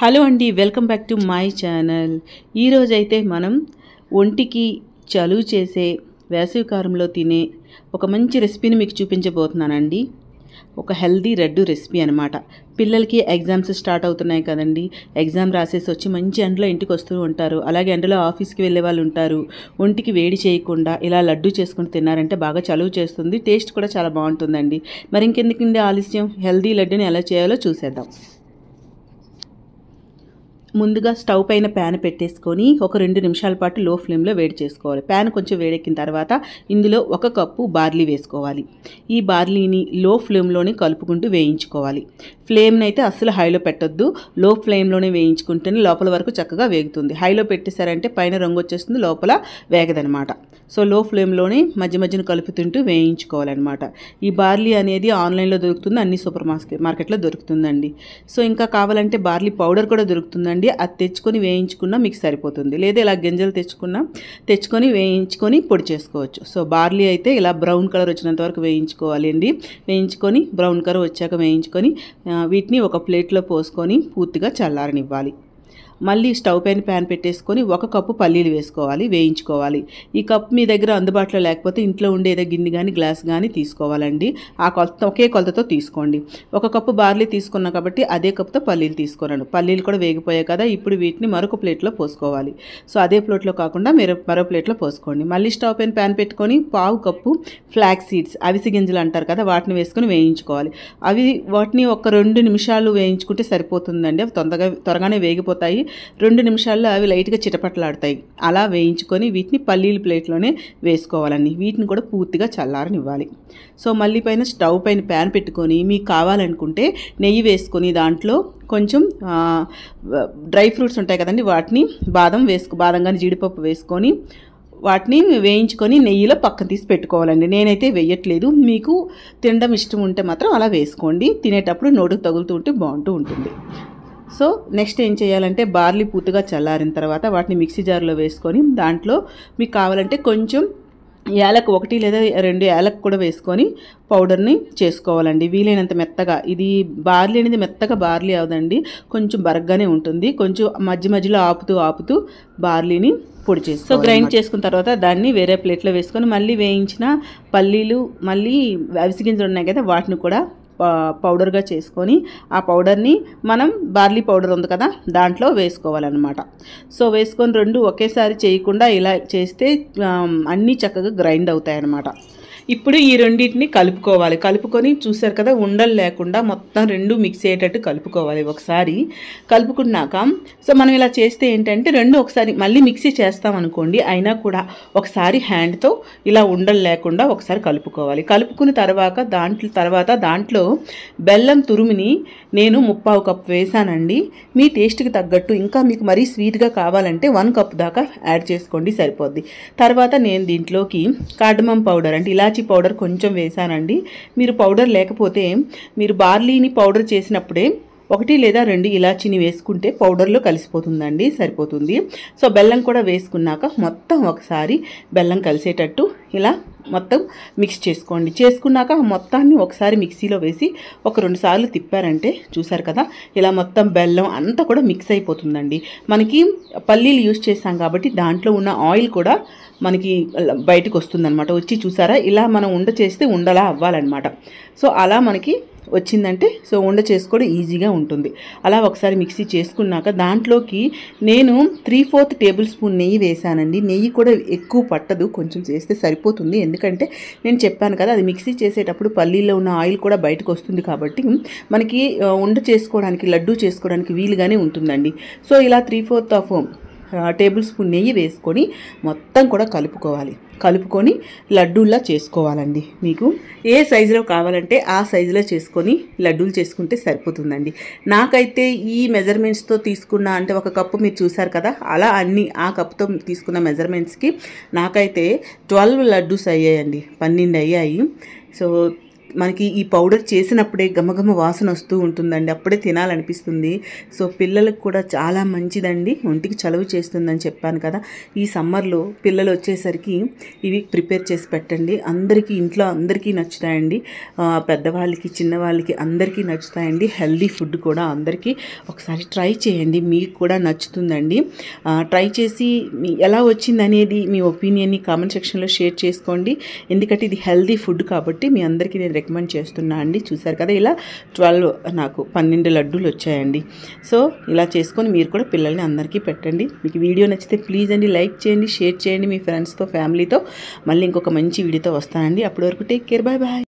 Hello అండి, welcome back to my channel. ఈరోజైతే మనం ఒంటికి చలువ చేసే వేసవికాలంలో తినే ఒక మంచి రెసిపీని మీకు చూపించబోతున్నానండి. ఒక హెల్దీ రెడ్ రెసిపీ అనమాట. పిల్లలకి ఎగ్జామ్స్ స్టార్ట్ అవుతున్నాయి కదండి. ఎగ్జామ్ రాసేసి వచ్చి మంచి ఎండలో ఇంటికి వస్తూ ఉంటారు. అలాగే ఎండలో ఆఫీస్కి వెళ్ళే వాళ్ళు ఉంటారు. ఒంటికి వేడి చేయకుండా ఇలా లడ్డు చేసుకుని తిన్నారంటే బాగా చలువ చేస్తుంది. టేస్ట్ కూడా చాలా బాగుంటుందండి. మరి ఇంకెందుకండి ఆలస్యం, హెల్దీ లడ్డుని ఎలా చేయాలో చూసేద్దాం. ముందుగా స్టవ్ పైన ప్యాన్ పెట్టేసుకొని ఒక 2 నిమిషాల పాటు లో ఫ్లేమ్లో వేడి చేసుకోవాలి. ప్యాన్ కొంచెం వేడెక్కిన తర్వాత ఇందులో 1 కప్పు బార్లీ వేసుకోవాలి. ఈ బార్లీని లో ఫ్లేమ్లోనే కలుపుకుంటూ వేయించుకోవాలి. ఫ్లేమ్ని అయితే అస్సలు హైలో పెట్టొద్దు. లో ఫ్లేమ్లోనే వేయించుకుంటేనే లోపల వరకు చక్కగా వేగుతుంది. హైలో పెట్టేశారంటే పైన రంగు వచ్చేస్తుంది, లోపల వేగదనమాట. సో లో ఫ్లేమ్లోనే మధ్య మధ్యన కలుపుతుంటూ వేయించుకోవాలన్నమాట. ఈ బార్లీ అనేది ఆన్లైన్లో దొరుకుతుంది, అన్ని సూపర్ మార్కెట్లో దొరుకుతుందండి. సో ఇంకా కావాలంటే బార్లీ పౌడర్ కూడా దొరుకుతుందండి. అది తెచ్చుకొని వేయించుకున్నా మీకు సరిపోతుంది. లేదా ఇలా గింజలు తెచ్చుకొని వేయించుకొని పొడి చేసుకోవచ్చు. సో బార్లీ అయితే ఇలా బ్రౌన్ కలర్ వచ్చినంత వరకు వేయించుకోవాలి అండి. వేయించుకొని బ్రౌన్ కలర్ వచ్చాక వేయించుకొని వీటిని ఒక ప్లేట్లో పోసుకొని పూర్తిగా చల్లారనివ్వాలి. మళ్ళీ స్టవ్ పైన ప్యాన్ పెట్టేసుకొని 1 కప్పు పల్లీలు వేసుకోవాలి, వేయించుకోవాలి. ఈ కప్పు మీ దగ్గర అందుబాటులో లేకపోతే ఇంట్లో ఉండే ఏదో గిన్నె కానీ గ్లాస్ కానీ తీసుకోవాలండి. ఆ ఒకే కొలతతో తీసుకోండి. 1 కప్పు బార్లీ తీసుకున్నా కాబట్టి అదే కప్పుతో పల్లీలు తీసుకున్నాను. పల్లీలు కూడా వేగిపోయాయి కదా, ఇప్పుడు వీటిని మరొక ప్లేట్లో పోసుకోవాలి. సో అదే ప్లేట్లో కాకుండా మరో ప్లేట్లో పోసుకోండి. మళ్ళీ స్టవ్ పైన ప్యాన్ పెట్టుకొని 1/2 కప్పు ఫ్లాక్స్ సీడ్స్, అవిసె గింజలు అంటారు కదా, వాటిని వేసుకొని వేయించుకోవాలి. వాటిని ఒక 2 నిమిషాలు వేయించుకుంటే సరిపోతుందండి. అవి త్వరగానే వేగిపోతాయి. 2 నిమిషాల్లో అవి లైట్గా చిటపట్లాడతాయి. అలా వేయించుకొని వీటిని పల్లీల ప్లేట్లోనే వేసుకోవాలండి. వీటిని కూడా పూర్తిగా చల్లారనివ్వాలి. సో మళ్ళీ స్టవ్ పైన ప్యాన్ పెట్టుకొని మీకు కావాలనుకుంటే నెయ్యి వేసుకొని దాంట్లో కొంచెం డ్రై ఫ్రూట్స్ ఉంటాయి కదండి, వాటిని బాదం కానీ జీడిపప్పు వేసుకొని వాటిని వేయించుకొని నెయ్యిలో పక్కన తీసి పెట్టుకోవాలండి. నేనైతే వేయట్లేదు. మీకు తినడం ఇష్టం ఉంటే మాత్రం అలా వేసుకోండి. తినేటప్పుడు నోటుకు తగులుతూ ఉంటే బాగుంటూ ఉంటుంది. సో నెక్స్ట్ ఏం చేయాలంటే బార్లీ పూర్తిగా చల్లారిన తర్వాత వాటిని మిక్సీ జార్లో వేసుకొని దాంట్లో మీకు కావాలంటే కొంచెం యాలక్ 1 లేదా 2 యాలక్ కూడా వేసుకొని పౌడర్ని చేసుకోవాలండి. వీలైనంత మెత్తగా. ఇది బార్లీ అనేది మెత్తగా బార్లీ అవదండి, కొంచెం బరగ్గానే ఉంటుంది. కొంచెం మధ్యలో ఆపుతూ బార్లీని పొడి చేసి సో గ్రైండ్ చేసుకున్న తర్వాత దాన్ని వేరే ప్లేట్లో వేసుకొని మళ్ళీ వేయించిన పల్లీలు, మళ్ళీ అవిసె గింజలు ఉన్నాయి కదా, వాటిని కూడా పౌడర్గా చేసుకొని ఆ పౌడర్ని మనం బార్లీ పౌడర్ ఉంది కదా దాంట్లో వేసుకోవాలన్నమాట. సో వేసుకొని 2 ఒకేసారి చేయకుండా ఇలా చేస్తే అన్నీ చక్కగా గ్రైండ్ అవుతాయి అన్నమాట. ఇప్పుడు ఈ రెండింటిని కలుపుకొని చూసారు కదా, ఉండలు లేకుండా మొత్తం 2 మిక్స్ అయ్యేటట్టు కలుపుకోవాలి. ఒకసారి కలుపుకున్నాక సో మనం ఇలా చేస్తే ఏంటంటే 2 ఒకసారి మళ్ళీ మిక్సీ చేస్తాం అనుకోండి, అయినా కూడా ఒకసారి హ్యాండ్తో ఇలా ఉండలు లేకుండా ఒకసారి కలుపుకోవాలి. కలుపుకున్న తర్వాత దాంట్లో బెల్లం తురుముని నేను 3/4 కప్పు వేసానండి. మీ టేస్ట్కి తగ్గట్టు ఇంకా మీకు మరీ స్వీట్గా కావాలంటే 1 కప్ దాకా యాడ్ చేసుకోండి, సరిపోద్ది. తర్వాత నేను దీంట్లోకి కార్డమం పౌడర్ అంటే ఇలాచీ పౌడర్ కొంచెం వేసానండి. మీరు పౌడర్ లేకపోతే మీరు బార్లీని పౌడర్ చేసినప్పుడే 1 లేదా 2 ఇలాచీని వేసుకుంటే పౌడర్లో కలిసిపోతుందండి, సరిపోతుంది. సో బెల్లం కూడా వేసుకున్నాక మొత్తం ఒకసారి బెల్లం కలిసేటట్టు ఇలా మొత్తం మిక్స్ చేసుకోండి. చేసుకున్నాక మొత్తాన్ని ఒకసారి మిక్సీలో వేసి ఒక 2 సార్లు తిప్పారంటే చూసారు కదా, ఇలా మొత్తం బెల్లం అంతా కూడా మిక్స్ అయిపోతుందండి. మనకి పల్లీలు యూజ్ చేసాం కాబట్టి దాంట్లో ఉన్న ఆయిల్ కూడా మనకి బయటకు వస్తుందన్నమాట. వచ్చి చూసారా, ఇలా మనం ఉండ చేస్తే ఉండలా అవ్వాలన్నమాట. సో అలా మనకి వచ్చిందంటే సో ఉండ చేసుకోవడం ఈజీగా ఉంటుంది. అలా ఒకసారి మిక్సీ చేసుకున్నాక దాంట్లోకి నేను 3/4 టేబుల్ స్పూన్ నెయ్యి వేసానండి. నెయ్యి కూడా ఎక్కువ పట్టదు, కొంచెం చేస్తే సరిపోతుంది. ఎందుకంటే నేను చెప్పాను కదా, అది మిక్సీ చేసేటప్పుడు పల్లీలో ఉన్న ఆయిల్ కూడా బయటకు వస్తుంది కాబట్టి మనకి ఉండ చేసుకోవడానికి, లడ్డూ చేసుకోవడానికి వీలుగానే ఉంటుందండి. సో ఇలా 3/4 టేబుల్ స్పూన్ నెయ్యి వేసుకొని మొత్తం కూడా కలుపుకొని లడ్డూల్లా చేసుకోవాలండి. మీకు ఏ సైజులో కావాలంటే ఆ సైజులో చేసుకొని లడ్డూలు చేసుకుంటే సరిపోతుందండి. నాకైతే ఈ మెజర్మెంట్స్తో తీసుకున్న అంటే 1 కప్పు మీరు చూసారు కదా, అలా ఆ కప్పుతో తీసుకున్న మెజర్మెంట్స్కి నాకైతే 12 లడ్డూస్ అయ్యాయండి, 12 అయ్యాయి. సో మనకి ఈ పౌడర్ చేసినప్పుడే గమగమ వాసన వస్తూ ఉంటుందండి, అప్పుడే తినాలనిపిస్తుంది. సో పిల్లలకు కూడా చాలా మంచిదండి, ఒంటికి చలువ చేస్తుందని చెప్పాను కదా. ఈ సమ్మర్లో పిల్లలు వచ్చేసరికి ఇవి ప్రిపేర్ చేసి పెట్టండి, అందరికీ ఇంట్లో అందరికీ నచ్చుతాయండి. పెద్దవాళ్ళకి చిన్నవాళ్ళకి అందరికీ నచ్చుతాయండి. హెల్దీ ఫుడ్ కూడా అందరికీ. ఒకసారి ట్రై చేయండి, మీకు కూడా నచ్చుతుందండి. ట్రై చేసి ఎలా వచ్చిందనేది మీ ఒపీనియన్ని కామెంట్ సెక్షన్లో షేర్ చేసుకోండి. ఎందుకంటే ఇది హెల్దీ ఫుడ్ కాబట్టి మీ అందరికీ నేను రికమెండ్ చేస్తున్నా అండి. చూసారు కదా, ఇలా 12 లడ్డూలు వచ్చాయండి. సో ఇలా చేసుకొని మీరు కూడా పిల్లల్ని అందరికీ పెట్టండి. మీకు వీడియో నచ్చితే ప్లీజ్ అండి లైక్ చేయండి, షేర్ చేయండి మీ ఫ్రెండ్స్తో, ఫ్యామిలీతో. మళ్ళీ ఇంకొక మంచి వీడియోతో వస్తానండి. అప్పటి వరకు టేక్ కేర్, బాయ్ బాయ్.